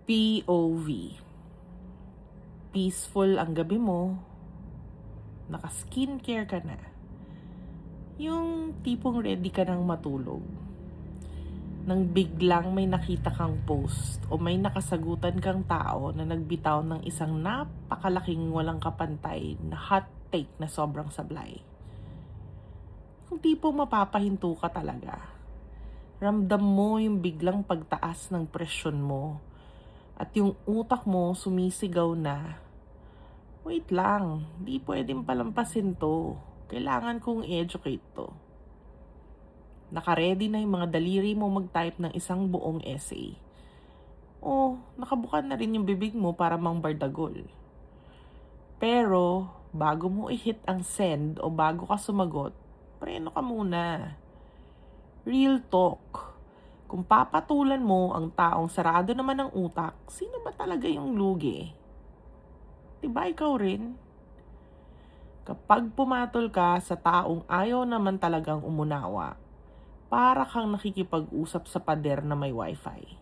POV. Peaceful ang gabi mo, naka-skincare ka na. Yung tipong ready ka nang matulog. Nang biglang may nakita kang post o may nakasagutan kang tao na nagbitaw ng isang napakalaking walang kapantay na hot take na sobrang sablay. Yung tipong mapapahinto ka talaga. Ramdam mo yung biglang pagtaas ng presyon mo at yung utak mo sumisigaw na, wait lang, di pwedeng palampasin to. Kailangan kong educate to. Naka-ready na yung mga daliri mo mag-type ng isang buong essay. O nakabukan na rin yung bibig mo para mangbardagol. Pero bago mo i-hit ang send o bago ka sumagot, preno ka muna. Real talk. Kung papatulan mo ang taong sarado naman ng utak, sino ba talaga yung lugi? Diba ikaw rin? Kapag pumatol ka sa taong ayaw naman talagang umunawa, para kang nakikipag-usap sa pader na may wifi.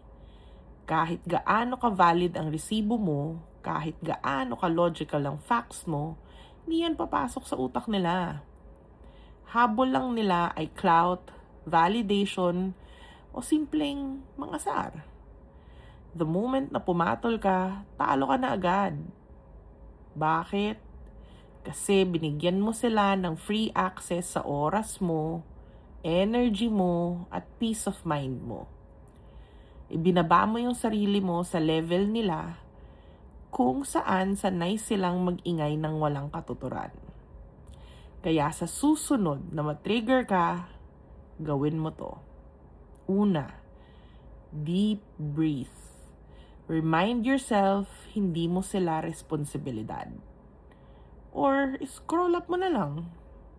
Kahit gaano ka valid ang resibo mo, kahit gaano ka logical ang facts mo, hindi yan papasok sa utak nila. Habol lang nila ay clout, validation, o simpleng mangasar. The moment na pumatol ka, talo ka na agad. Bakit? Kasi binigyan mo sila ng free access sa oras mo, energy mo, at peace of mind mo. Ibinaba mo yung sarili mo sa level nila kung saan sanay silang mag-ingay ng walang katuturan. Kaya sa susunod na matrigger ka, gawin mo to. Una, deep breath. Remind yourself, hindi mo sila responsibilidad. Or scroll up mo na lang.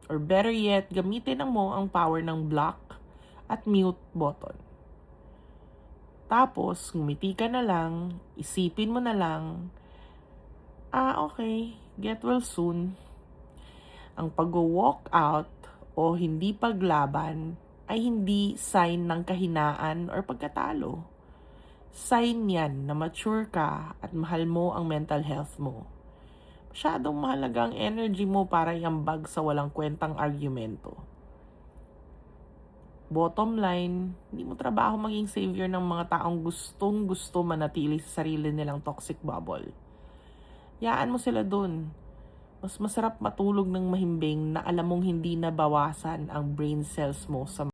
Or better yet, gamitin mo ang power ng block at mute button. Tapos, ngumiti ka na lang, isipin mo na lang, okay, get well soon. Ang pag-walk out o hindi paglaban ay hindi sign ng kahinaan or pagkatalo. Sign yan na mature ka at mahal mo ang mental health mo. Masyadong mahalaga ang energy mo para iambag sa walang kwentang argumento. Bottom line, hindi mo trabaho maging savior ng mga taong gustong-gusto manatili sa sarili nilang toxic bubble. Yaan mo sila dun. Mas masarap matulog ng mahimbing na alam mong hindi nabawasan ang brain cells mo sa